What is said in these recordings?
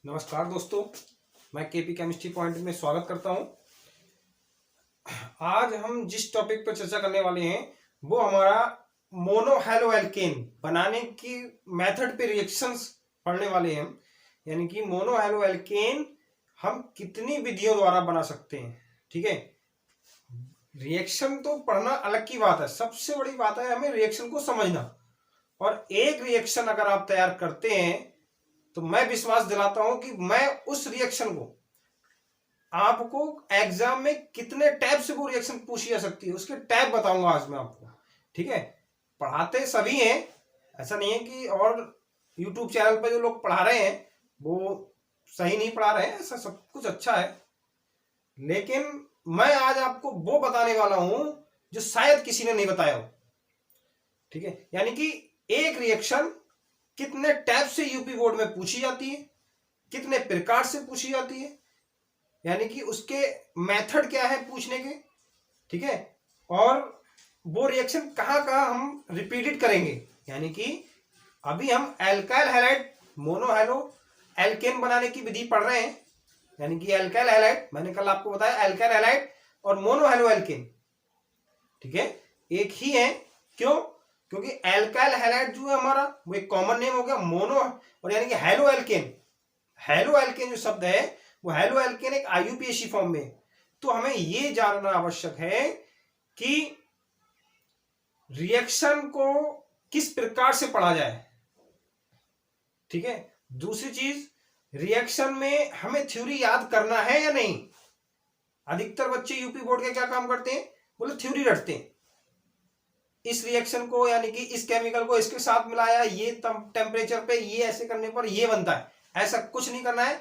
नमस्कार दोस्तों, मैं केपी केमिस्ट्री पॉइंट में स्वागत करता हूं। आज हम जिस टॉपिक पर चर्चा करने वाले हैं वो हमारा मोनोहैलोएल्केन बनाने की मेथड पे रिएक्शंस पढ़ने वाले हैं हम। यानी कि मोनोहैलोएल्केन हम कितनी विधियों द्वारा बना सकते हैं। ठीक है, रिएक्शन तो पढ़ना अलग की बात है, सबसे बड़ी बात है हमें रिएक्शन को समझना। और एक रिएक्शन अगर आप तैयार करते हैं तो मैं विश्वास दिलाता हूं कि मैं उस रिएक्शन को आपको एग्जाम में कितने टाइप से वो रिएक्शन पूछी जा सकती है उसके टाइप बताऊंगा आज मैं आपको। ठीक है, पढ़ाते सभी हैं, ऐसा नहीं है कि और YouTube चैनल पर जो लोग पढ़ा रहे हैं वो सही नहीं पढ़ा रहे हैं, ऐसा सब कुछ अच्छा है। लेकिन मैं आज आपको वो बताने वाला हूं जो शायद किसी ने नहीं बताया हो। ठीक है, यानी कि एक रिएक्शन कितने टाइप से यूपी बोर्ड में पूछी जाती है, कितने प्रकार से पूछी जाती है, यानी कि उसके मेथड क्या है पूछने के। ठीक है, और वो रिएक्शन कहां कहां हम रिपीटेड करेंगे। यानी कि अभी हम एल्काइल हैलाइड मोनोहैलो एल्केन बनाने की विधि पढ़ रहे हैं। यानी कि एल्काइल हैलाइड मैंने कल आपको बताया, एल्काइल हैलाइड और मोनोहैलो एल्केन ठीक है एक ही है। क्यों? क्योंकि एल्काइल हैलाइड जो है हमारा वो एक कॉमन नेम हो गया मोनो, और यानी कि हैलो एल्केन, हैलो एल्केन जो शब्द है वो हैलो एल्केन एक आईयूपीएसी फॉर्म में। तो हमें ये जानना आवश्यक है कि रिएक्शन को किस प्रकार से पढ़ा जाए। ठीक है, दूसरी चीज, रिएक्शन में हमें थ्योरी याद करना है या नहीं। अधिकतर बच्चे यूपी बोर्ड के क्या काम करते हैं, बोले थ्योरी रटते हैं। इस रिएक्शन को यानी कि इस केमिकल को इसके साथ मिलाया, ये टेम्परेचर पे ये ऐसे करने पर ये बनता है, ऐसा कुछ नहीं करना है।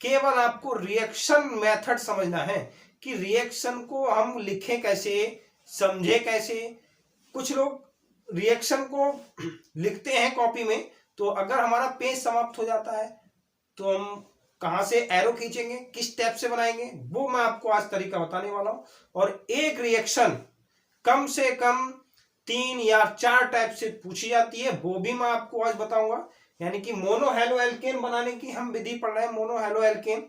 केवल आपको रिएक्शन मेथड समझना है कि रिएक्शन को हम लिखें कैसे, समझे कैसे। कुछ लोग रिएक्शन को लिखते हैं कॉपी में, तो अगर हमारा पेज समाप्त हो जाता है तो हम कहां से एरो खींचेंगे, किस टाइप से बनाएंगे, वो मैं आपको आज तरीका बताने वाला हूं। और एक रिएक्शन कम से कम 3 या 4 टाइप से पूछी जाती है, वो भी मैं आपको आज बताऊंगा। यानी कि मोनोहैलो एल्केन बनाने की हम विधि पढ़ रहे हैं, मोनोहैलो एल्केन।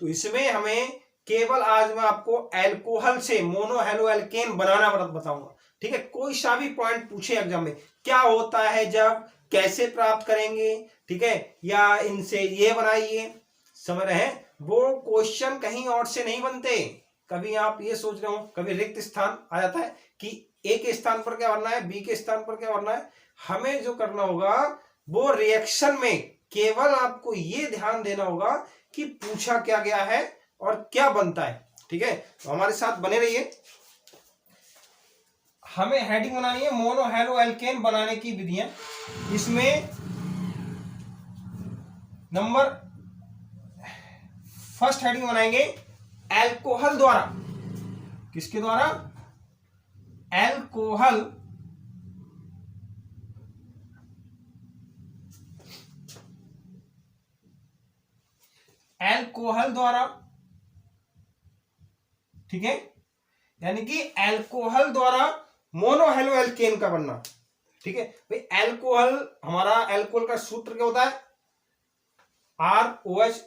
तो इसमें हमें केवल आज मैं आपको एल्कोहल से मोनोहैलो एल्केन बनाना बताऊंगा। ठीक है, कोई सा भी पॉइंट पूछे एग्जाम में, क्या होता है जब, कैसे प्राप्त करेंगे, ठीक है, या इनसे ये बनाइए, समझ रहे हैं। वो क्वेश्चन कहीं और से नहीं बनते। कभी आप ये सोच रहे हो, कभी रिक्त स्थान आ जाता है कि ए के स्थान पर क्या भरना है, बी के स्थान पर क्या भरना है। हमें जो करना होगा वो रिएक्शन में केवल आपको ये ध्यान देना होगा कि पूछा क्या गया है और क्या बनता है। ठीक है, तो हमारे साथ बने रहिए। हमें हेडिंग बनानी है मोनोहैलो एल्केन बनाने की विधियां। इसमें नंबर फर्स्ट हेडिंग बनाएंगे एल्कोहल द्वारा। किसके द्वारा? एल्कोहल एल्कोहल द्वारा। ठीक है, यानी कि एल्कोहल द्वारा मोनोहैलो एल्केन का बनना। ठीक है भाई, एल्कोहल हमारा एल्कोहल का सूत्र क्या होता है, ROH।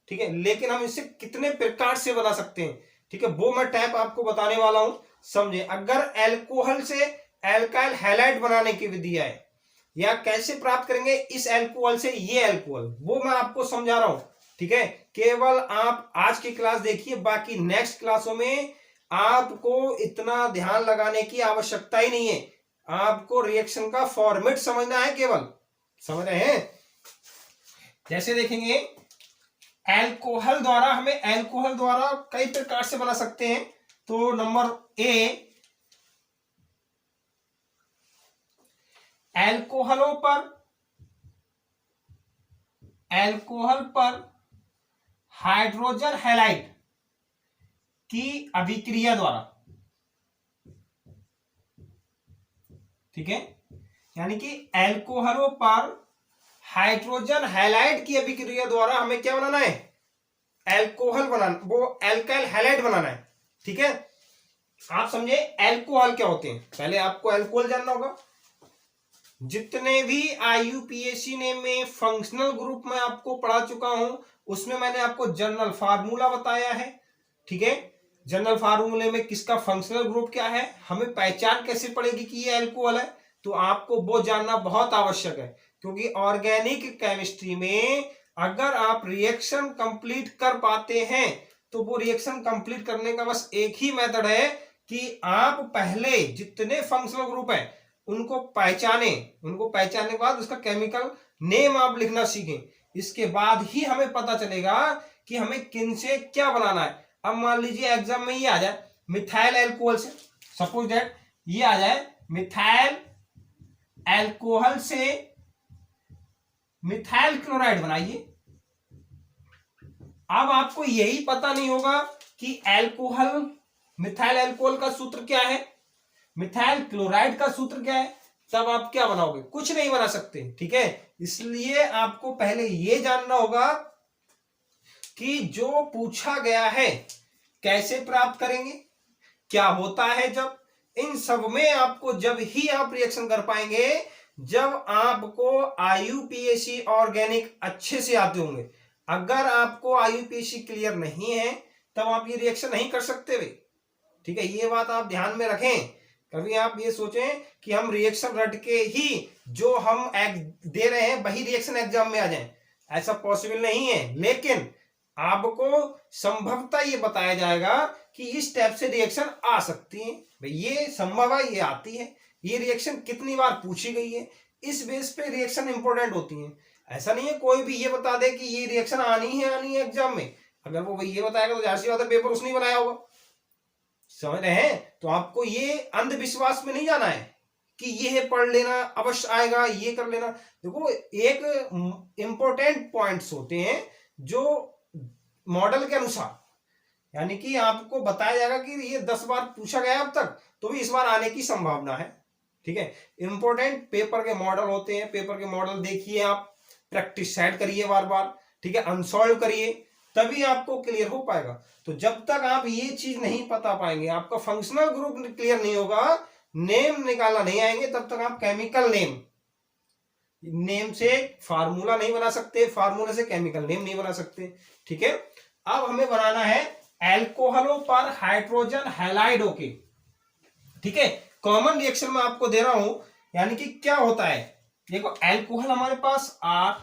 ठीक है, लेकिन हम इसे कितने प्रकार से बना सकते हैं, ठीक है, वो मैं टाइप आपको बताने वाला हूं, समझे। अगर एल्कोहल से एल्काइल हैलाइड बनाने की विधि है, या कैसे प्राप्त करेंगे इस एल्कोहल से ये एल्कोहल, वो मैं आपको समझा रहा हूं। ठीक है, केवल आप आज की क्लास देखिए, बाकी नेक्स्ट क्लासों में आपको इतना ध्यान लगाने की आवश्यकता ही नहीं है। आपको रिएक्शन का फॉर्मेट समझना है केवल, समझ रहे हैं। जैसे देखेंगे एल्कोहल द्वारा, हमें एल्कोहल द्वारा कई प्रकार से बना सकते हैं। तो नंबर ए, एल्कोहल पर हाइड्रोजन हैलाइड की अभिक्रिया द्वारा। ठीक है, यानी कि एल्कोहलों पर हाइड्रोजन हैलाइड की अभिक्रिया द्वारा हमें क्या बनाना है, एल्कोहल बनाना, वो एल्काइल हैलाइड बनाना है। ठीक है, आप समझे एल्कोहल क्या होते हैं। पहले आपको एल्कोहल जानना होगा। जितने भी IUPAC ने में फंक्शनल ग्रुप में आपको पढ़ा चुका हूं, उसमें मैंने आपको जनरल फार्मूला बताया है। ठीक है, जनरल फार्मूले में किसका फंक्शनल ग्रुप क्या है, हमें पहचान कैसे पड़ेगी कि ये अल्कोहल है, तो आपको वो जानना बहुत आवश्यक है। क्योंकि ऑर्गेनिक केमिस्ट्री में अगर आप रिएक्शन कंप्लीट कर पाते हैं तो वो रिएक्शन कंप्लीट करने का बस एक ही मेथड है कि आप पहले जितने फंक्शनल ग्रुप हैं उनको पहचाने, उनको पहचानने के बाद उसका केमिकल नेम आप लिखना सीखें। इसके बाद ही हमें पता चलेगा कि हमें किन से क्या बनाना है। अब मान लीजिए एग्जाम में ये आ जाए मिथाइल एल्कोहल से, सपोज दैट ये आ जाए मिथाइल एल्कोहल से मिथाइल क्लोराइड बनाइए। अब आपको यही पता नहीं होगा कि एल्कोहल, मिथाइल एल्कोहल का सूत्र क्या है, मिथाइल क्लोराइड का सूत्र क्या है, तब आप क्या बनाओगे, कुछ नहीं बना सकते। ठीक है, इसलिए आपको पहले यह जानना होगा कि जो पूछा गया है कैसे प्राप्त करेंगे, क्या होता है जब, इन सब में आपको जब ही आप रिएक्शन कर पाएंगे जब आपको IUPAC ऑर्गेनिक अच्छे से आते होंगे। अगर आपको IUPAC क्लियर नहीं है तब आप ये रिएक्शन नहीं कर सकते भाई। ठीक है, ये बात आप ध्यान में रखें। कभी आप ये सोचें कि हम रिएक्शन रट के ही जो हम दे रहे हैं वही रिएक्शन एग्जाम में आ जाए, ऐसा पॉसिबल नहीं है। लेकिन आपको संभवतः ये बताया जाएगा कि इस टाइप से रिएक्शन आ सकती है, भाई ये संभव है, ये आती है, ये रिएक्शन कितनी बार पूछी गई है, इस बेस पे रिएक्शन इंपॉर्टेंट होती है। ऐसा नहीं है कोई भी ये बता दे कि ये रिएक्शन आनी है एग्जाम में, अगर वो ये बताएगा तो जाहिर सी बात है पेपर उसने बनाया होगा। समझ रहे हैं, तो आपको ये अंधविश्वास में नहीं जाना है कि ये पढ़ लेना अवश्य आएगा, ये कर लेना। देखो एक इंपॉर्टेंट पॉइंट्स होते हैं जो मॉडल के अनुसार, यानी कि आपको बताया जाएगा कि ये 10 बार पूछा गया अब तक, तो भी इस बार आने की संभावना है। ठीक है, इंपॉर्टेंट पेपर के मॉडल होते हैं, पेपर के मॉडल देखिए, आप प्रैक्टिस सेट करिए बार बार। ठीक है, अनसॉल्व करिए, तभी आपको क्लियर हो पाएगा। तो जब तक आप ये चीज नहीं पता पाएंगे, आपका फंक्शनल ग्रुप क्लियर नहीं होगा, नेम निकालना नहीं आएंगे, तब तक आप केमिकल नेम से फार्मूला नहीं बना सकते, फार्मूले से केमिकल नेम नहीं बना सकते। ठीक है, अब हमें बनाना है एल्कोहलों पर हाइड्रोजन हैलाइड होके। ठीक है, कॉमन रिएक्शन में आपको दे रहा हूं, यानी कि क्या होता है, देखो एल्कोहल हमारे पास R,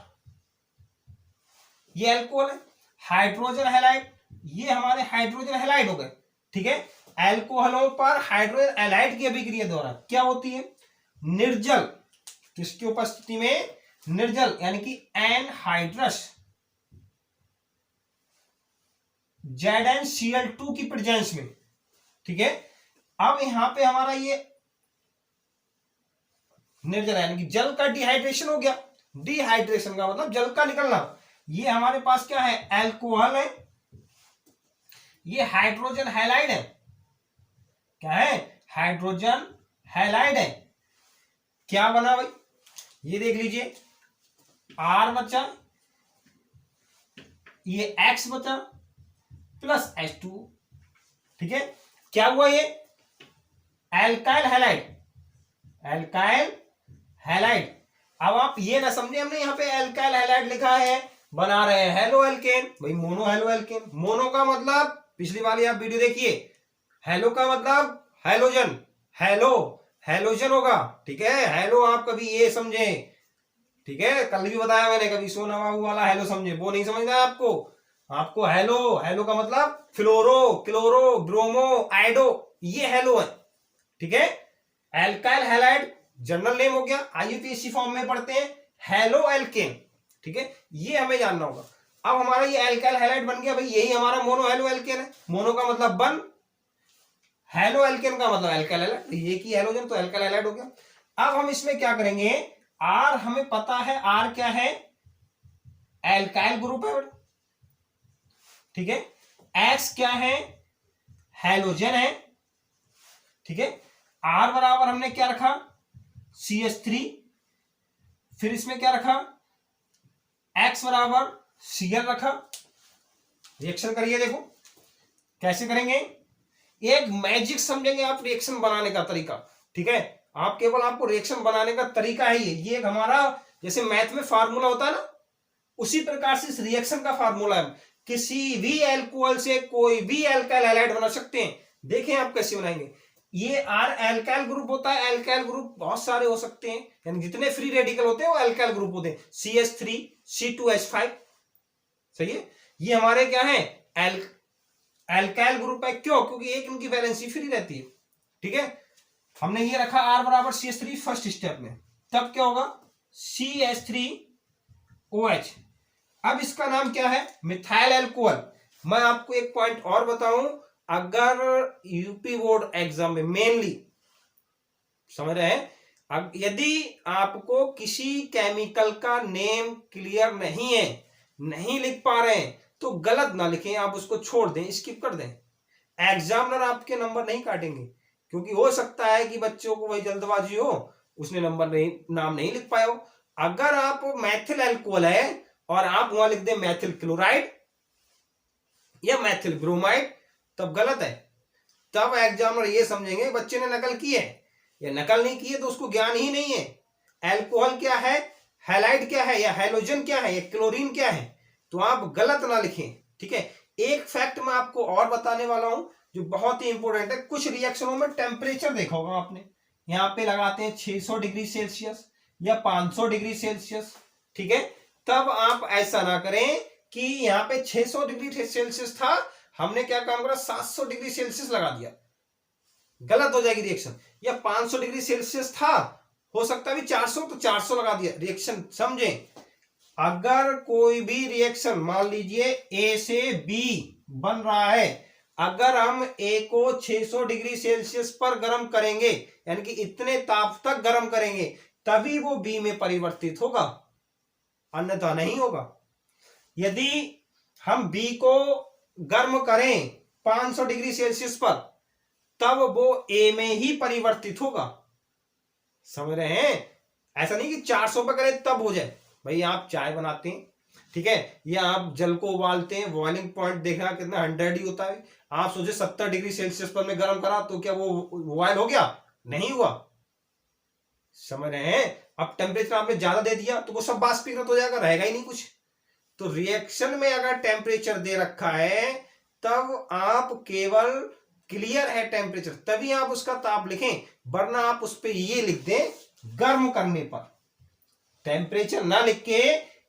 ये एल्कोहल है, हाइड्रोजन हैलाइड, ये हमारे हाइड्रोजन हैलाइड हो गए। ठीक है, एल्कोहलों पर हाइड्रोजन हैलाइड की अभिक्रिया द्वारा क्या होती है, निर्जल, किसकी उपस्थिति में, निर्जल यानी कि एनहाइड्रस ZnCl2 की प्रेजेंस में। ठीक है, अब यहां पे हमारा ये निर्जल यानी कि जल का डिहाइड्रेशन हो गया। डिहाइड्रेशन का मतलब जल का निकलना। ये हमारे पास क्या है, एल्कोहल है, ये हाइड्रोजन हैलाइड है, क्या है, हाइड्रोजन हैलाइड है। क्या बना भाई, ये देख लीजिए, R बचा, ये X बचा प्लस H2। ठीक है, क्या हुआ, ये एल्काइल हैलाइड, एल्काइल हैलाइड। अब आप ये ना समझे हमने यहाँ पे एल्काइल हैलाइड लिखा है, बना रहे हैं हेलो एल्केन, भाई मोनो हेलो एल्केन। मोनो का मतलब पिछली वाली आप वीडियो देखिए, हेलो का मतलब हेलोजन, हेलो हेलोजन होगा। ठीक है, हेलो आप कभी ये समझे, ठीक है, कल भी बताया मैंने, कभी सोना बाबू वाला हेलो समझे, वो नहीं समझना है आपको। आपको हेलो, हेलो का मतलब फ्लोरो, क्लोरो, ब्रोमो, आइडो, ये हेलो है। ठीक है, एल्काइल हैलाइड जनरल नेम हो गया, IUPAC फॉर्म में पढ़ते हैं हेलो एल्केन। ठीक है, ये हमें जानना होगा। अब हमारा ये एल्काइल हैलाइड बन गया भाई, यही हमारा मोनो हेलो एल्केन है। मोनो का मतलब वन, हेलो एल्केन का मतलब एल्काइल हैलाइड, ये की हेलोजन तो एल्काइल हैलाइड हो गया। अब हम इसमें क्या करेंगे, R हमें पता है, R क्या है, एल्काइल ग्रुप है। ठीक है, X क्या है, हेलोजन है। ठीक है, R बराबर हमने क्या रखा, CH3, फिर इसमें क्या रखा, X बराबर Cl रखा। रिएक्शन करिए, देखो कैसे करेंगे, एक मैजिक समझेंगे आप रिएक्शन बनाने का तरीका। ठीक है, आप केवल आपको रिएक्शन बनाने का तरीका है ये एक हमारा जैसे मैथ में फार्मूला होता है ना, उसी प्रकार से इस रिएक्शन का फार्मूला है। किसी भी एल्कोहल से कोई भी एल्काइल हैलाइड बना सकते हैं। देखें आप कैसे बनाएंगे। ये आर एल्काइल ग्रुप होता है। एल्काइल ग्रुप बहुत सारे हो सकते हैं, यानी जितने फ्री रेडिकल होते हैं वो एल्काइल ग्रुप होते हैं। CH3 C2H5, सही है। ये हमारे क्या है, एल्काइल ग्रुप है। क्यों? क्योंकि एक इनकी वैलेंसी फ्री रहती है। ठीक है, हमने ये रखा R बराबर CH3 फर्स्ट स्टेप में, तब क्या होगा CH3OH। अब इसका नाम क्या है, मिथाइल एल्कोहल। मैं आपको एक पॉइंट और बताऊं, अगर यूपी बोर्ड एग्जाम में मेनली समझ रहे हैं, यदि आपको किसी केमिकल का नेम क्लियर नहीं है, नहीं लिख पा रहे हैं, तो गलत ना लिखें, आप उसको छोड़ दें, स्किप कर दें। एग्जामिनर आपके नंबर नहीं काटेंगे, क्योंकि हो सकता है कि बच्चों को वही जल्दबाजी हो, उसने नंबर नहीं, नाम नहीं लिख पाया हो। अगर आप मैथिल एल्कोहल है और आप वहां लिख दें मैथिल क्लोराइड या मैथिल ब्रोमाइड, तब गलत है। तब एग्जामिनर ये समझेंगे बच्चे ने नकल की है, या नकल नहीं की है तो उसको ज्ञान ही नहीं है। एल्कोहल क्या है, हैलाइड क्या है, या हैलोजन क्या है, या क्लोरीन क्या है, तो आप गलत ना लिखें। ठीक है, एक फैक्ट मैं आपको और बताने वाला हूं जो बहुत ही इंपॉर्टेंट है। कुछ रिएक्शनों में टेम्परेचर देखा होगा आपने, यहां पे लगाते हैं 600 डिग्री सेल्सियस या 500 डिग्री सेल्सियस। ठीक है, तब आप ऐसा ना करें कि यहाँ पे 600 डिग्री सेल्सियस था, हमने क्या काम करा 700 डिग्री सेल्सियस लगा दिया, गलत हो जाएगी रिएक्शन। या 500 डिग्री सेल्सियस था, हो सकता है भी 400, तो 400 लगा दिया, रिएक्शन समझें। अगर कोई भी रिएक्शन मान लीजिए ए से बी बन रहा है, अगर हम ए को 600 डिग्री सेल्सियस पर गर्म करेंगे, यानी कि इतने ताप तक गर्म करेंगे, तभी वो बी में परिवर्तित होगा, अन्यथा नहीं होगा। यदि हम बी को गर्म करें 500 डिग्री सेल्सियस पर, तब वो ए में ही परिवर्तित होगा। समझ रहे हैं? ऐसा नहीं कि 400 पर करें तब हो जाए। भाई आप चाय बनाते हैं, ठीक है, या आप जल को उबालते हैं, बॉइलिंग पॉइंट देखना कितना 100 ही होता है। आप सोचे 70 डिग्री सेल्सियस पर मैं गर्म करा तो क्या वो बॉयल हो गया? नहीं हुआ। समझ रहे हैं? अब टेम्परेचर आपने ज्यादा दे दिया तो वो सब बाष्पीकृत हो जाएगा, रहेगा ही नहीं कुछ। तो रिएक्शन में अगर टेम्परेचर दे रखा है, तब आप केवल क्लियर है टेम्परेचर, तभी आप उसका ताप लिखें, वरना आप उस पर ये लिख दें गर्म करने पर। टेम्परेचर ना लिख के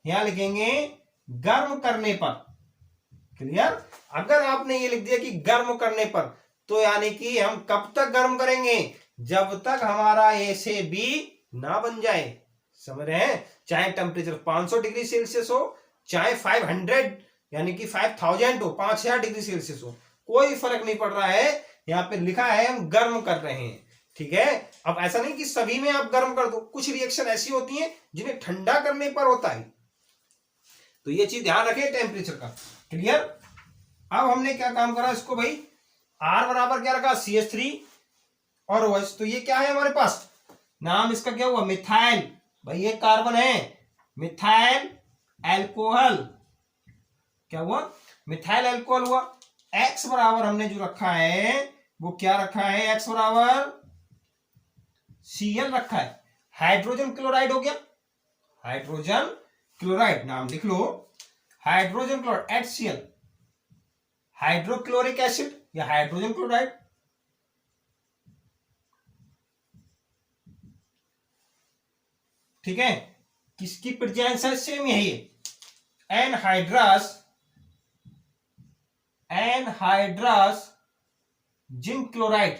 यहां लिखेंगे गर्म करने पर। क्लियर? अगर आपने ये लिख दिया कि गर्म करने पर, तो यानी कि हम कब तक गर्म करेंगे? जब तक हमारा ए से बी ना बन जाए। समझ रहे हैं? चाहे टेम्परेचर 500 डिग्री सेल्सियस हो, चाहे 500 यानी कि 5000 हो, 5000 डिग्री सेल्सियस हो, कोई फर्क नहीं पड़ रहा है। यहां पे लिखा है हम गर्म कर रहे हैं। ठीक है, अब ऐसा नहीं कि सभी में आप गर्म कर दो, कुछ रिएक्शन ऐसी होती हैं जिन्हें ठंडा करने पर होता है, तो ये चीज ध्यान रखें टेम्परेचर का। क्लियर? अब हमने क्या काम करा इसको भाई, R बराबर क्या रखा CH3 और OH। तो ये क्या है हमारे पास, नाम इसका क्या हुआ, मिथाइल। भाई ये कार्बन है, मिथाइल एल्कोहल। क्या हुआ? मिथाइल एल्कोहल हुआ। X बराबर हमने जो रखा है वो क्या रखा है, X बराबर Cl रखा है। हाइड्रोजन क्लोराइड हो गया, हाइड्रोजन क्लोराइड नाम लिख लो, hydrogen chloride HCl, hydrochloric acid या हाइड्रोजन क्लोराइड। ठीक है, किसकी प्रेजेंस है, सेम यही है, एनहाइड्रस जिंक क्लोराइड।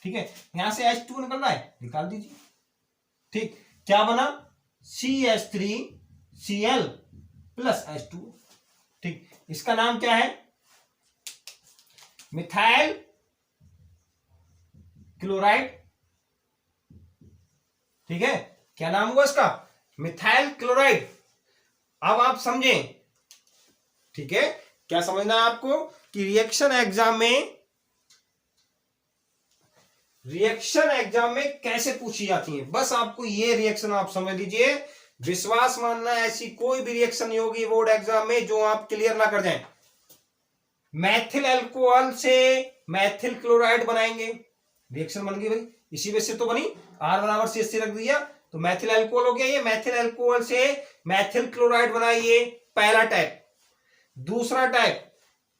ठीक है, यहां से H2 निकलना है, निकाल दीजिए। ठीक, क्या बना CH3Cl प्लस H2। ठीक, इसका नाम क्या है, मिथाइल क्लोराइड। ठीक है, क्या नाम हुआ इसका, मिथाइल क्लोराइड। अब आप समझें, ठीक है, क्या समझना है आपको कि रिएक्शन एग्जाम में कैसे पूछी जाती है। बस आपको ये रिएक्शन आप समझ लीजिए, विश्वास मानना ऐसी कोई भी रिएक्शन नहीं होगी बोर्ड एग्जाम में जो आप क्लियर ना कर जाएं। मैथिल अल्कोहल से मैथिल क्लोराइड बनाएंगे, रिएक्शन बन गई भाई, इसी बेस से तो बनी, R बराबर CH3 रख दिया तो मैथिल अल्कोहल हो गया। ये मैथिल अल्कोहल से मैथिल क्लोराइड बनाइए, पहला टाइप। दूसरा टाइप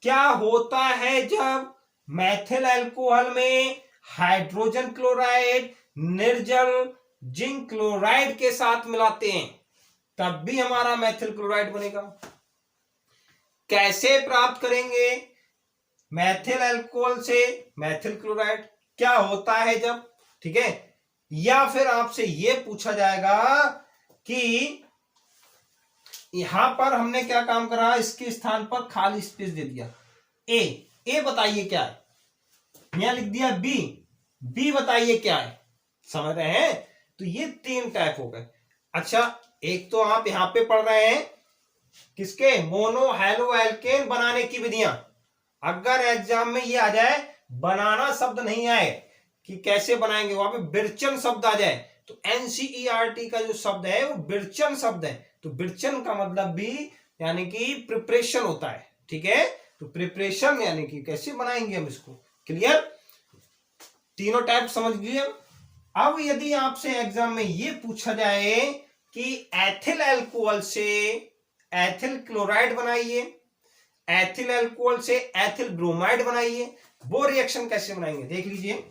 क्या होता है, जब मैथिल अल्कोहल में हाइड्रोजन क्लोराइड निर्जल जिंक क्लोराइड के साथ मिलाते हैं तब भी हमारा मैथिल क्लोराइड बनेगा। कैसे प्राप्त करेंगे मैथिल अल्कोहल से मैथिल क्लोराइड, क्या होता है जब, ठीक है। या फिर आपसे यह पूछा जाएगा कि यहां पर हमने क्या काम करा, इसके स्थान पर खाली स्पेस दे दिया। ए बताइए क्या है, यहां लिख दिया बी बताइए क्या है, समझ रहे हैं। तो ये 3 टाइप हो गए। अच्छा, एक तो आप यहां पे पढ़ रहे हैं किसके, मोनो हैलो एल्केन बनाने की विधियां। अगर एग्जाम में ये आ जाए, बनाना शब्द नहीं आए कि कैसे बनाएंगे, वहां पे बिरचन शब्द आ जाए तो एनसीईआरटी का जो शब्द है वो बिरचन शब्द है। तो बिरचन का मतलब भी यानी कि प्रिपरेशन होता है, ठीक है। तो प्रिपरेशन यानी कि कैसे बनाएंगे हम इसको, क्लियर। तीनों टाइप समझ गए। अब यदि आपसे एग्जाम में ये पूछा जाए कि एथिल अल्कोहल से एथिल क्लोराइड बनाइए, एथिल अल्कोहल से एथिल ब्रोमाइड बनाइए, वो रिएक्शन कैसे बनाएंगे देख लीजिए।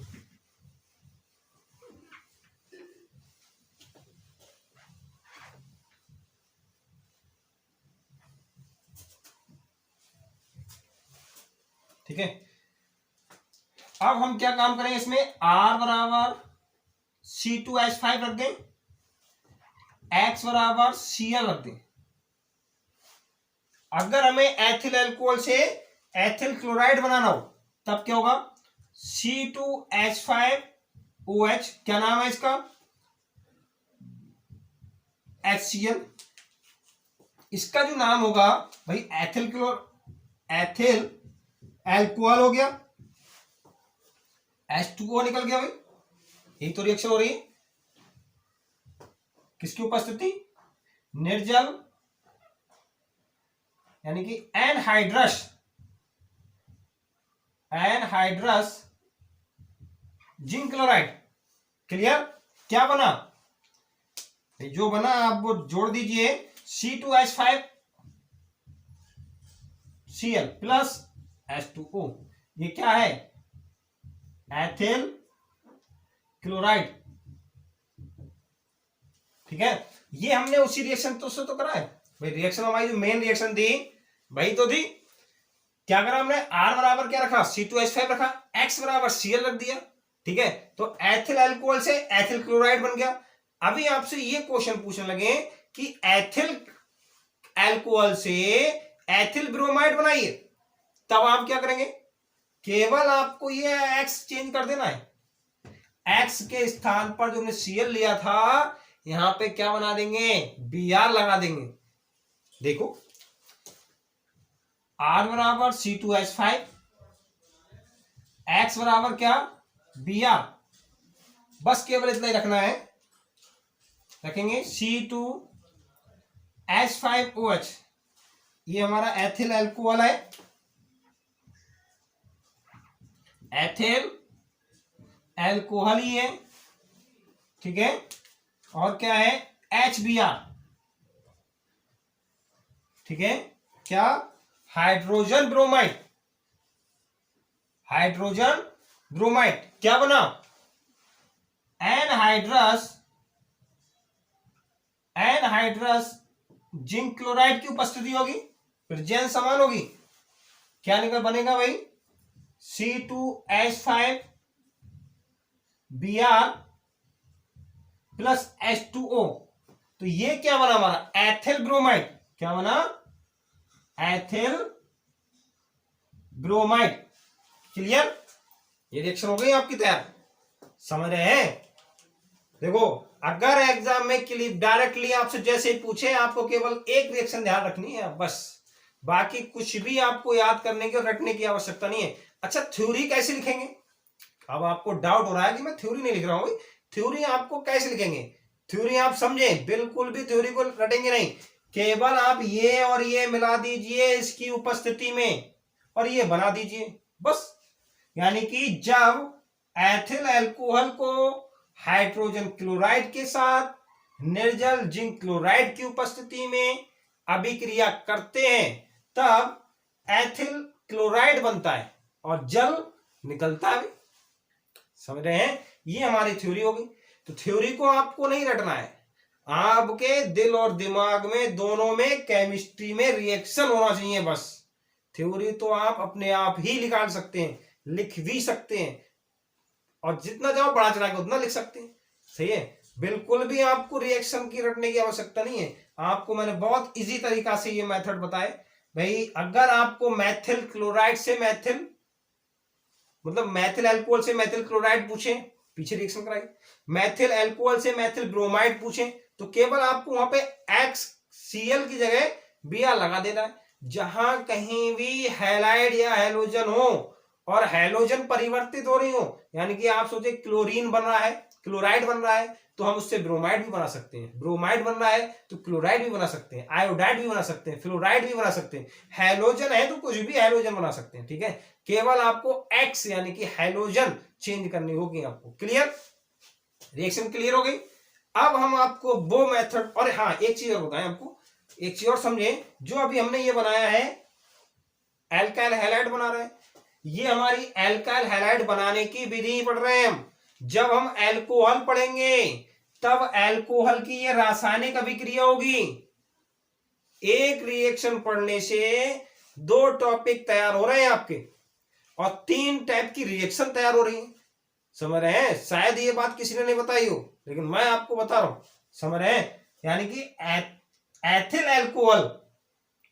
ठीक है, अब हम क्या काम करेंगे इसमें, R बराबर C2H5 रख दें, X बराबर Cl रख दें। अगर हमें एथिल अल्कोहल से एथिल क्लोराइड बनाना हो तब क्या होगा, C2H5OH, क्या नाम है इसका, HCl। इसका जो नाम होगा भाई एथिल अल्कोहल हो गया, H2O निकल गया भाई। यही तो रिएक्शन हो रही है, किसकी उपस्थिति, निर्जल यानी कि एनहाइड्रस जिंक क्लोराइड, क्लियर। क्या बना, जो बना आप वो जोड़ दीजिए, C2H5Cl प्लस H2O, ये क्या है, एथिल क्लोराइड, ठीक है। ये हमने उसी रिएक्शन से तो करा है भाई। रिएक्शन हमारी जो मेन रिएक्शन थी वही तो थी। क्या करा हमने, R बराबर क्या रखा, C2H5 रखा, X बराबर Cl रख दिया, ठीक है। तो एथिल अल्कोहल से एथिल क्लोराइड बन गया। अभी आपसे ये क्वेश्चन पूछने लगे कि एथिल अल्कोहल से एथिल ब्रोमाइड बनाइए, तब आप क्या करेंगे, केवल आपको ये X चेंज कर देना है। X के स्थान पर जो हमने Cl लिया था यहां पे क्या बना देंगे, Br लगा देंगे। देखो R बराबर C2H5, X बराबर क्या, Br, बस केवल इतना ही रखना है। रखेंगे C2H5OH, ये हमारा एथिल अल्कोहल है, एथिल अल्कोहल ही है, ठीक है। और क्या है, HBr, ठीक है। क्या, हाइड्रोजन ब्रोमाइड, क्या बना, एनहाइड्रस जिंक क्लोराइड की उपस्थिति होगी, फिर जैन समान होगी, क्या निकल बनेगा भाई, C2H5Br प्लस H2O। तो ये क्या बना हमारा, एथिल ब्रोमाइड, क्या बना, एथिल ब्रोमाइड, क्लियर। ये रिएक्शन हो गई आपकी तैयार, समझ रहे हैं। देखो अगर एग्जाम में डायरेक्टली आपसे जैसे ही पूछे, आपको केवल एक रिएक्शन ध्यान रखनी है बस, बाकी कुछ भी आपको याद करने की और रटने की आवश्यकता नहीं है। अच्छा, थ्योरी कैसे लिखेंगे, अब आपको डाउट हो रहा है कि मैं थ्योरी नहीं लिख रहा हूं। थ्योरी आपको कैसे लिखेंगे, थ्योरी आप समझे, बिल्कुल भी थ्योरी को रटेंगे नहीं, केवल आप ये और ये मिला दीजिए इसकी उपस्थिति में और ये बना दीजिए बस। यानी कि जब एथिल अल्कोहल को हाइड्रोजन क्लोराइड के साथ निर्जल जिंक क्लोराइड की उपस्थिति में अभिक्रिया करते हैं, तब एथिल क्लोराइड बनता है और जल निकलता है। समझ रहे हैं? ये हमारी थ्योरी होगी। तो थ्योरी को आपको नहीं रटना है, आपके दिल और दिमाग में दोनों में केमिस्ट्री में रिएक्शन होना चाहिए बस। थ्योरी तो आप अपने आप ही निकाल सकते हैं, लिख भी सकते हैं, और जितना चाहो बढ़ा चढ़ा के उतना लिख सकते हैं। सही है? बिल्कुल भी आपको रिएक्शन की रटने की आवश्यकता नहीं है। आपको मैंने बहुत इजी तरीका से ये मेथड बताए। भाई अगर आपको मैथिल क्लोराइड से मैथिल मतलब मैथिल अल्कोहल से मैथिल क्लोराइड पूछे, पीछे रिएक्शन कराइए। मैथिल अल्कोहल से मैथिल ब्रोमाइड पूछे तो केवल आपको वहां पे HCl की जगह Br लगा देना है। जहां कहीं भी हैलाइड या हैलोजन हो और हैलोजन परिवर्तित हो रही हो, यानी कि आप सोचे क्लोरीन बन रहा है, क्लोराइड बन रहा है, तो हम उससे ब्रोमाइड भी बना सकते हैं। ब्रोमाइड बन रहा है तो क्लोराइड भी बना सकते हैं, आयोडाइड भी बना सकते हैं, फ्लोराइड भी बना सकते हैं। हैलोजन है तो कुछ भी हैलोजन बना सकते हैं। ठीक है? केवल आपको एक्स यानी कि हैलोजन चेंज करनी होगी आपको। क्लियर? रिएक्शन क्लियर हो गई। अब हम आपको वो मेथड, और हाँ एक चीज और बताएं आपको, एक चीज और समझे। जो अभी हमने ये बनाया है एल्काइल हैलाइड बना रहे हैं, ये हमारी एल्काइल हैलाइड बनाने की विधि पढ़ रहे हैं हम। जब हम एल्कोहल पढ़ेंगे तब एल्कोहल की ये रासायनिक अभिक्रिया होगी। एक रिएक्शन पढ़ने से 2 टॉपिक तैयार हो रहे हैं आपके, और 3 टाइप की रिएक्शन तैयार हो रही है। समझ रहे हैं? शायद ये बात किसी ने नहीं बताई हो, लेकिन मैं आपको बता रहा हूं। समझ रहे हैं? यानी कि एथिल अल्कोहल,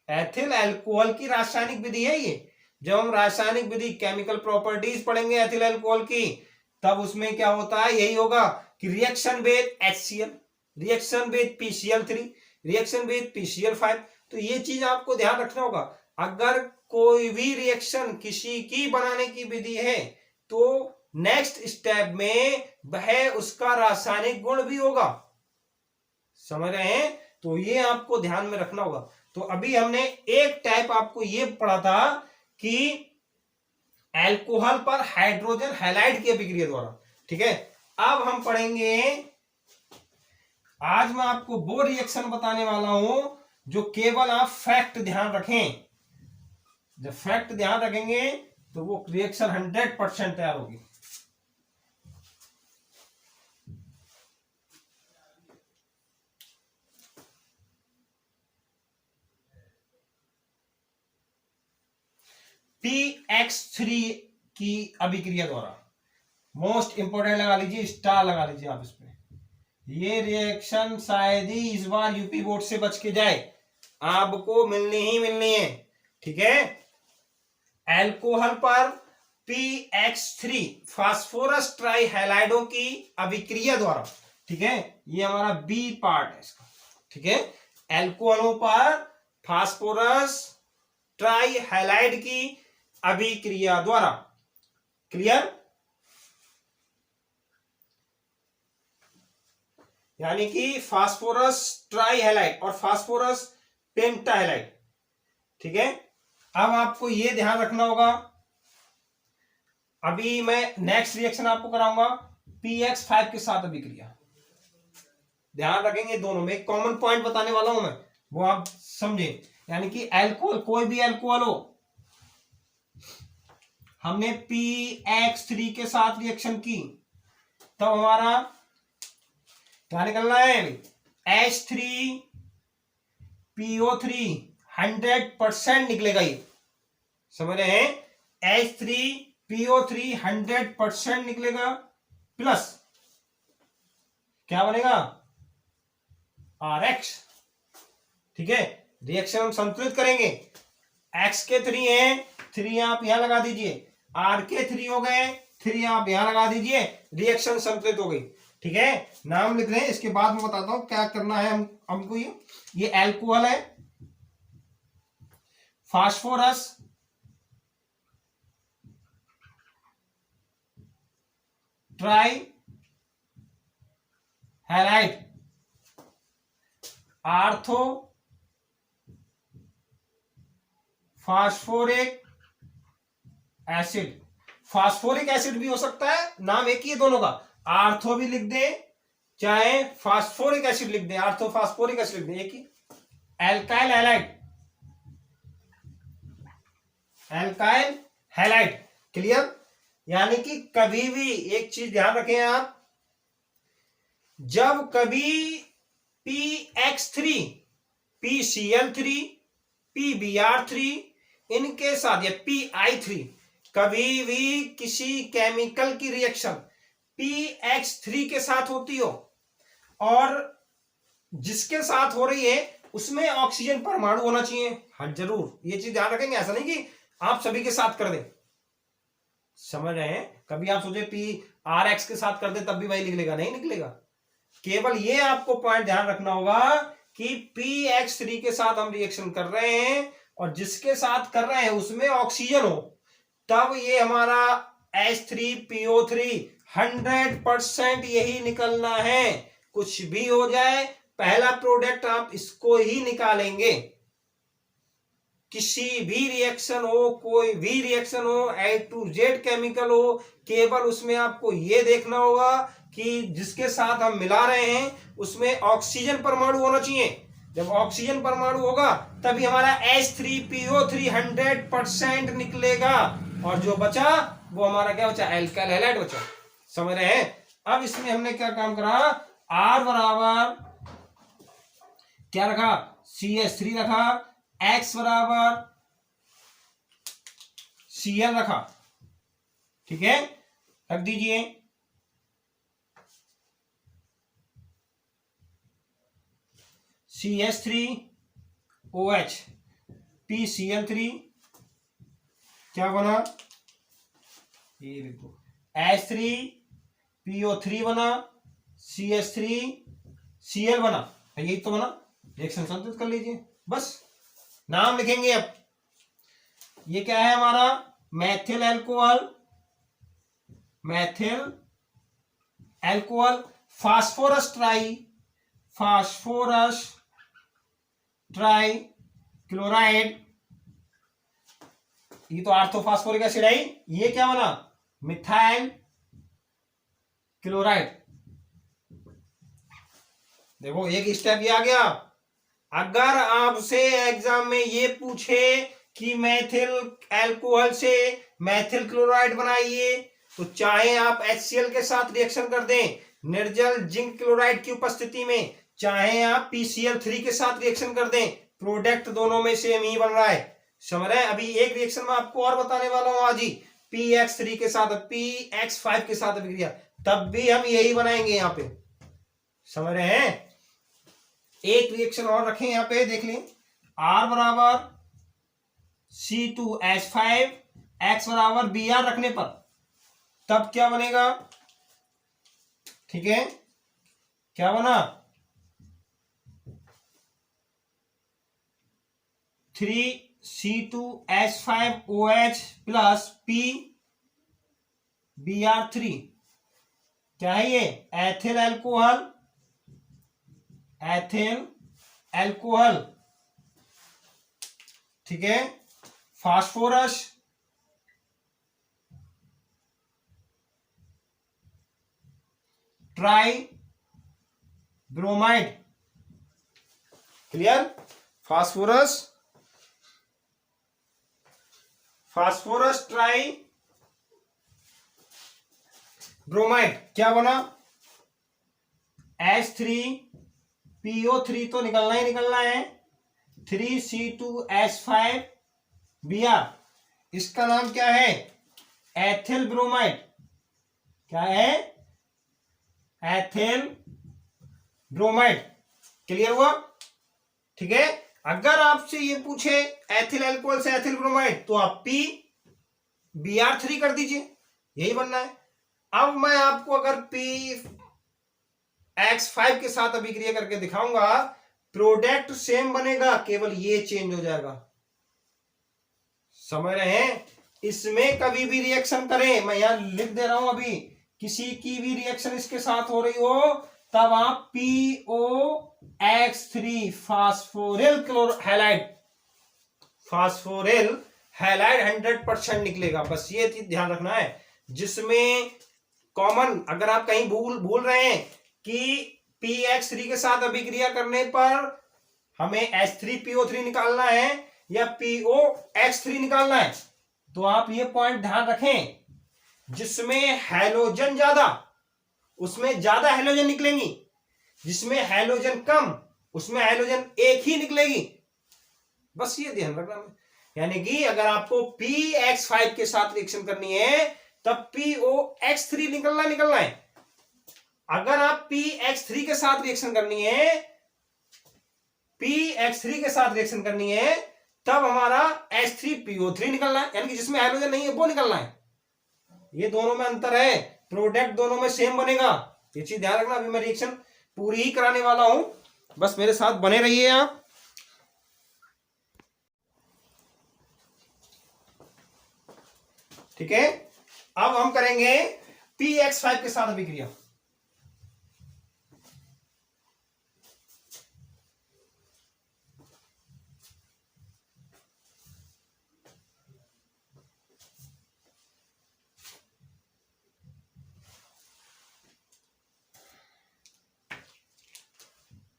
एथिल अल्कोहल की रासायनिक विधि है ये। जब हम रासायनिक विधि केमिकल प्रॉपर्टीज पढ़ेंगे एथिल अल्कोहल की, तब उसमें क्या होता है, यही होगा कि reaction with HCl, reaction with PCl3, reaction with PCl5। तो ये चीज आपको ध्यान रखना होगा। अगर कोई भी रिएक्शन किसी की बनाने की विधि है तो नेक्स्ट स्टेप में वह उसका रासायनिक गुण भी होगा। समझ रहे हैं? तो ये आपको ध्यान में रखना होगा। तो अभी हमने एक टाइप आपको ये पढ़ा था कि अल्कोहल पर हाइड्रोजन हैलाइड की अभिक्रिया द्वारा। ठीक है? अब हम पढ़ेंगे, आज मैं आपको वो रिएक्शन बताने वाला हूं जो केवल आप फैक्ट ध्यान रखें। जब फैक्ट ध्यान रखेंगे तो वो रिएक्शन 100% तैयार होगी। PX3 की अभिक्रिया द्वारा, मोस्ट इंपोर्टेंट लगा लीजिए, स्टार लगा लीजिए आप इस पे। ये रिएक्शन शायद ही इस बार यूपी बोर्ड से बच के जाए, आपको मिलनी ही मिलनी है। ठीक है? अल्कोहल पर PX3 फास्फोरस ट्राइहैलाइडों की अभिक्रिया द्वारा। ठीक है? ये हमारा बी पार्ट है इसका। ठीक है? अल्कोहलों पर फास्फोरस ट्राइहैलाइड की अभिक्रिया द्वारा। क्लियर? यानी कि फास्फोरस ट्राइहैलाइड और फास्फोरस पेंटाहैलाइड। ठीक है? अब आपको यह ध्यान रखना होगा, अभी मैं नेक्स्ट रिएक्शन आपको कराऊंगा PX5 के साथ अभिक्रिया। ध्यान रखेंगे दोनों में, एक कॉमन पॉइंट बताने वाला हूं मैं, वो आप समझे। यानी कि अल्कोहल, कोई भी अल्कोहल हो, हमने PX3 के साथ रिएक्शन की, तब हमारा क्या निकलना है? H3PO3 100% निकलेगा ये। समझ रहे हैं? H3PO3 100% निकलेगा, प्लस क्या बनेगा? RH। ठीक है? रिएक्शन हम संतुलित करेंगे। X के 3 हैं, 3 आप यहां लगा दीजिए, R के 3 हो गए, 3 आप यहां लगा दीजिए, रिएक्शन संतुलित हो गई। ठीक है? नाम लिख रहे हैं, इसके बाद मैं बताता हूं क्या करना है हमको। ये अल्कोहल है, phosphorus try halide, ortho phosphoric acid, phosphoric acid भी हो सकता है, नाम एक ही है दोनों का, आर्थो भी लिख दे चाहे फास्फोरिक एसिड लिख दे, आर्थो फास्फोरिक एसिड लिख दे, एक ही। Alkyl halide, alkyl halide, clear. यानी कि कभी भी एक चीज ध्यान रखें आप, जब कभी PX3, PCl3, PBr3 इनके साथ, या PI3, कभी भी किसी केमिकल की रिएक्शन PX3 के साथ होती हो और जिसके साथ हो रही है उसमें ऑक्सीजन परमाणु होना चाहिए, हाँ जरूर, ये चीज ध्यान रखेंगे। ऐसा नहीं कि आप सभी के साथ कर दें, समझ रहे हैं। कभी आप सोचे PRX के साथ कर दे तब भी वही निकलेगा, नहीं निकलेगा। केवल ये आपको पॉइंट ध्यान रखना होगा कि PX3 के साथ हम रिएक्शन कर रहे हैं और जिसके साथ कर रहे हैं उसमें ऑक्सीजन हो, तब ये हमारा H3PO3 100% यही निकलना है। कुछ भी हो जाए पहला प्रोडक्ट आप इसको ही निकालेंगे। किसी भी रिएक्शन हो, कोई भी रिएक्शन हो, A to Z केमिकल हो, केवल उसमें आपको यह देखना होगा कि जिसके साथ हम मिला रहे हैं उसमें ऑक्सीजन परमाणु होना चाहिए। जब ऑक्सीजन परमाणु होगा तभी हमारा H3PO3 100% निकलेगा और जो बचा वो हमारा क्या बचा, एल्काइल हैलाइड बचा। समझ रहे हैं। अब इसमें हमने क्या काम करा, R बराबर क्या रखा, CH3 रखा, X बराबर Cl रखा, ठीक है, रख दीजिए। CH3OH PCl3 क्या बना, ये देखो H3PO3 बना, CH3Cl बना, यही तो बना। रिएक्शन संतुलित कर लीजिए, बस नाम लिखेंगे। अब ये क्या है हमारा, Maithil alcohol, Maithil alcohol, phosphorus try chloride, ये तो आर्थोफास्फोरिक एसिड है। ये क्या बना, मिथाइल क्लोराइड। देखो एक स्टेप ये आ गया। अगर आपसे एग्जाम में ये पूछे कि मैथिल एल्कोहल से मैथिल क्लोराइड बनाइए, तो चाहे आप HCl के साथ रिएक्शन कर दें निर्जल जिंक क्लोराइड की उपस्थिति में, चाहे आप PCl3 के साथ रिएक्शन कर दें, प्रोडक्ट दोनों में सेम ही बन रहा है। समझ रहे हैं। अभी एक रिएक्शन में आपको और बताने वाला हूं आज ही, PX3 के साथ PX5 के साथ अभिक्रिया, तब भी हम यही बनाएंगे यहाँ पे। समझ रहे हैं। एक रिएक्शन और रखें यहां पे, देख लें। R बराबर C2H5 X बराबर Br रखने पर तब क्या बनेगा, ठीक है, क्या बना, 3C2H5OH प्लस PBr3, क्या है ये, एथिल एल्कोहल, ठीक है, phosphorus try bromide, clear. Phosphorus try bromide क्या बना, H3PO3 तो निकलना ही निकलना है, 3C2H5Br, इसका नाम क्या है, एथिल ब्रोमाइड। क्या है, एथिल ब्रोमाइड। क्लियर हुआ, ठीक है। अगर आपसे ये पूछे एथिल एल्कोहल से एथिल ब्रोमाइड, तो आप PBr3 कर दीजिए, यही बनना है। अब मैं आपको अगर PX5 के साथ अभिक्रिया करके दिखाऊंगा, प्रोडक्ट सेम बनेगा, केवल ये चेंज हो जाएगा। समझ रहे हैं। इसमें कभी भी रिएक्शन करें, मैं यहां लिख दे रहा हूं, अभी किसी की भी रिएक्शन इसके साथ हो रही हो, तब आप POX3 फास्फोरिल हैलाइड 100% निकलेगा। बस ये चीज ध्यान रखना है। जिसमें कॉमन, अगर आप कहीं भूल रहे हैं कि PX3 के साथ अभिक्रिया करने पर हमें H3PO3 निकालना है या POX3 निकालना है, तो आप ये पॉइंट ध्यान रखें। जिसमें हैलोजन ज्यादा उसमें ज्यादा हैलोजन निकलेंगी, जिसमें हैलोजन कम उसमें हैलोजन एक ही निकलेगी। बस ये ध्यान रखना। यानी कि अगर आपको PX5 के साथ रिएक्शन करनी है तब POX3 निकलना है। अगर आप PX3 के साथ रिएक्शन करनी है तब हमारा H3PO3 निकलना है, यानी कि जिसमें हाइड्रोजन नहीं है वो निकलना है। ये दोनों में अंतर है, प्रोडक्ट दोनों में सेम बनेगा। ये चीज ध्यान रखना। अभी मैं रिएक्शन पूरी ही कराने वाला हूं, बस मेरे साथ बने रहिए आप। ठीक है, अब हम करेंगे PX5 के साथ अभिक्रिया।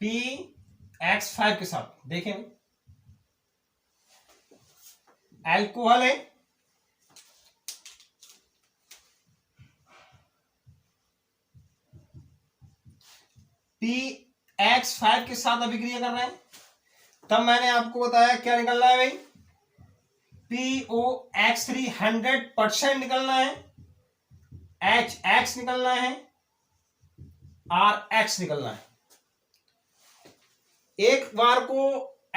PX5 के साथ देखें, अल्कोहल है, PX5 के साथ अभिक्रिया कर रहे हैं, तब मैंने आपको बताया क्या निकलना है भाई, POX3 100% निकलना है, HX निकलना है, RX निकलना है। एक बार को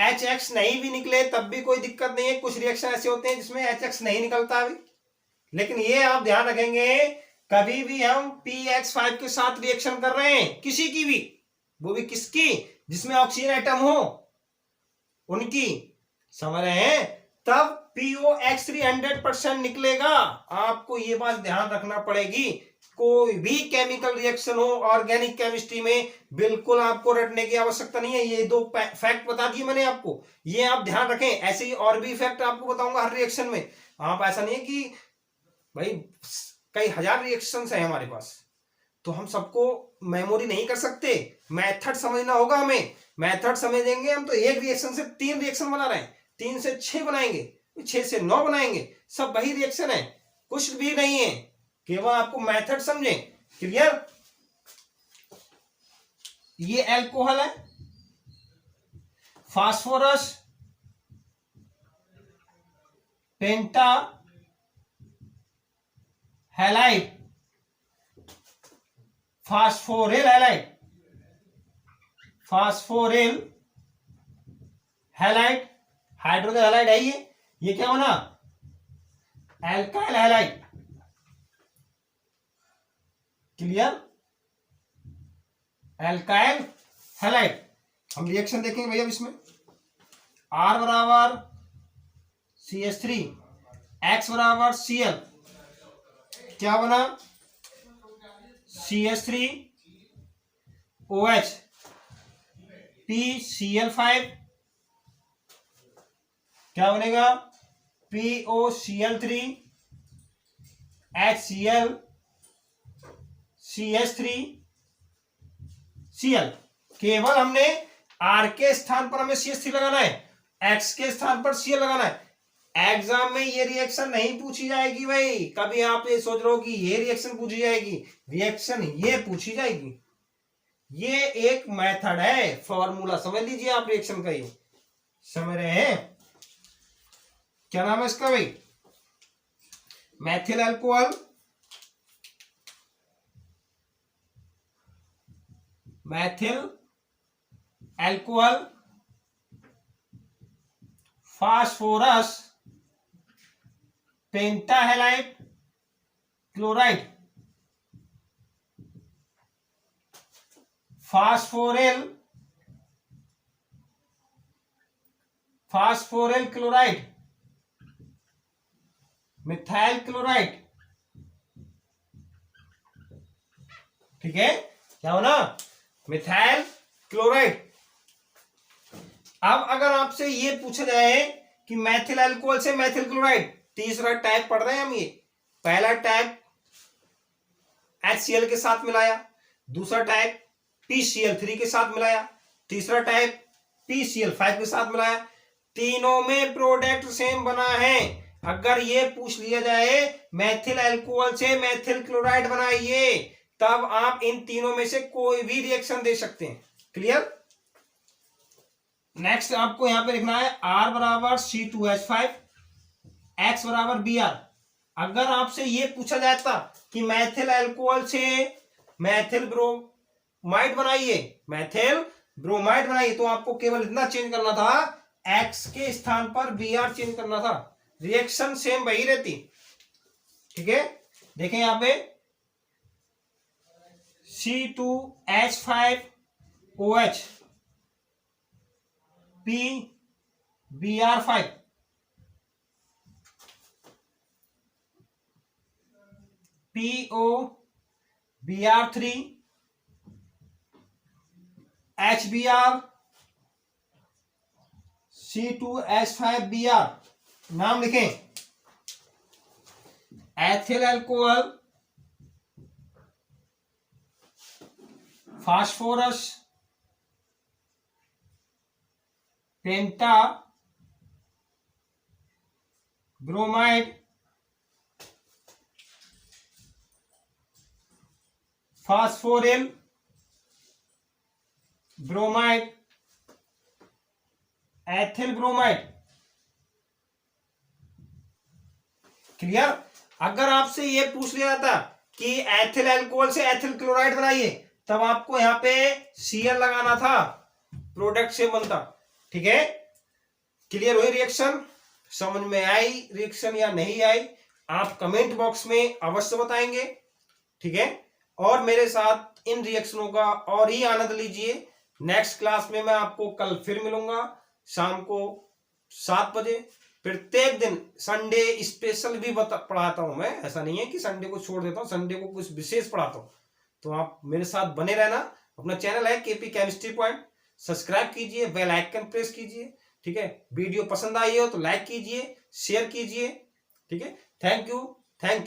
HX नहीं भी निकले तब भी कोई दिक्कत नहीं है। कुछ रिएक्शन ऐसे होते हैं जिसमें HX नहीं निकलता अभी, लेकिन ये आप ध्यान रखेंगे कभी भी हम PX5 के साथ रिएक्शन कर रहे हैं किसी की भी, वो भी किसकी, जिसमें ऑक्सीजन एटम हो उनकी, समझ रहे हैं, तब POX3 100% निकलेगा। आपको ये बात ध्यान रखना पड़ेगी। कोई भी केमिकल रिएक्शन हो ऑर्गेनिक केमिस्ट्री में, बिल्कुल आपको रटने की आवश्यकता नहीं है। ये दो फैक्ट बता दिए मैंने आपको, ये आप ध्यान रखें। ऐसे ही और भी फैक्ट आपको बताऊंगा हर रिएक्शन में। आप ऐसा नहीं है कि भाई कई हजार रिएक्शंस हैं हमारे पास, तो हम सबको मेमोरी नहीं कर सकते। मेथड समझना होगा हमें। मेथड समझेंगे हम तो एक रिएक्शन से 3 रिएक्शन बना रहे हैं, 3 से 6 बनाएंगे, 6 से 9 बनाएंगे, सब वही रिएक्शन है, कुछ भी नहीं है। केवल आपको मेथड समझें। क्लियर? ये अल्कोहल है, phosphorus, pentahalide, phosphoryl halide, phosphoryl halide, hydrogen halide है ये क्या होना, alkyl halide. Clear? Alkyl halide. हम रिएक्शन देखेंगे भैया इसमें, R बराबर CH3, X बराबर Cl, क्या बना, CH3 OH, PCl5 क्या बनेगा, POCl3 HCl CH3 Cl। केवल हमने R के स्थान पर हमें CH3 लगाना है, X के स्थान पर Cl लगाना है। एग्जाम में ये रिएक्शन नहीं पूछी जाएगी भाई। कभी आप ये सोच रहे हो कि ये रिएक्शन पूछी जाएगी, रिएक्शन ये पूछी जाएगी। ये एक मेथड है, फॉर्मूला समझ लीजिए आप रिएक्शन का। ये समझ रहे हैं? क्या नाम है इसका भाई, methyl alcohol, methyl alcohol, phosphorus pentahalide chloride, phosphoryl chloride, methyl chloride. ठीक है, क्या होना, मिथाइल क्लोराइड। अब अगर आपसे ये पूछा जाए कि मैथिल अल्कोहल से मैथिल क्लोराइड, तीसरा टाइप पढ़ रहे हैं हम। ये पहला टाइप HCl के साथ मिलाया, दूसरा टाइप PCl3 के साथ मिलाया, तीसरा टाइप PCl5 के साथ मिलाया। तीनों में प्रोडक्ट सेम बना है। अगर ये पूछ लिया जाए मैथिल अल्कोहल से मैथिल क्लोराइड बनाइए, तब आप इन तीनों में से कोई भी रिएक्शन दे सकते हैं। क्लियर। नेक्स्ट आपको यहां पे लिखना है R बराबर C2H5, X बराबर Br। अगर आपसे ये पूछा जाता कि मैथिल अल्कोहल से मैथिल ब्रोमाइड बनाइए, मैथिल ब्रोमाइड बनाइए, तो आपको केवल इतना चेंज करना था, X के स्थान पर Br चेंज करना था, रिएक्शन सेम वही रहती। ठीक है, देखें यहां पे C2H5OH PBr5, POBr3 HBr C2H5Br। नाम लिखें, ethyl alcohol, phosphorus, penta bromide, phosphoryl bromide, ethyl bromide. Clear. अगर आपसे ये पूछ लिया जाता कि एथिल अल्कोहल से एथिल क्लोराइड बनाइए, तब आपको यहां पे Cl लगाना था, प्रोडक्ट से बनता। ठीक है, क्लियर हुई रिएक्शन? समझ में आई रिएक्शन या नहीं आई, आप कमेंट बॉक्स में अवश्य बताएंगे। ठीक है, और मेरे साथ इन रिएक्शनों का और ही आनंद लीजिए। नेक्स्ट क्लास में मैं आपको कल फिर मिलूंगा शाम को 7 बजे। प्रत्येक दिन संडे स्पेशल भी पढ़ाता हूं मैं, ऐसा नहीं है कि संडे को छोड़ देता हूं, संडे को कुछ विशेष पढ़ाता हूं। तो आप मेरे साथ बने रहना। अपना चैनल है KP केमिस्ट्री पॉइंट, सब्सक्राइब कीजिए, बेल आइकन प्रेस कीजिए। ठीक है, वीडियो पसंद आई हो तो लाइक कीजिए, शेयर कीजिए। ठीक है, थैंक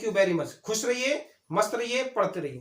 यू वेरी मच। खुश रहिए, मस्त रहिए, पढ़ते रहिए।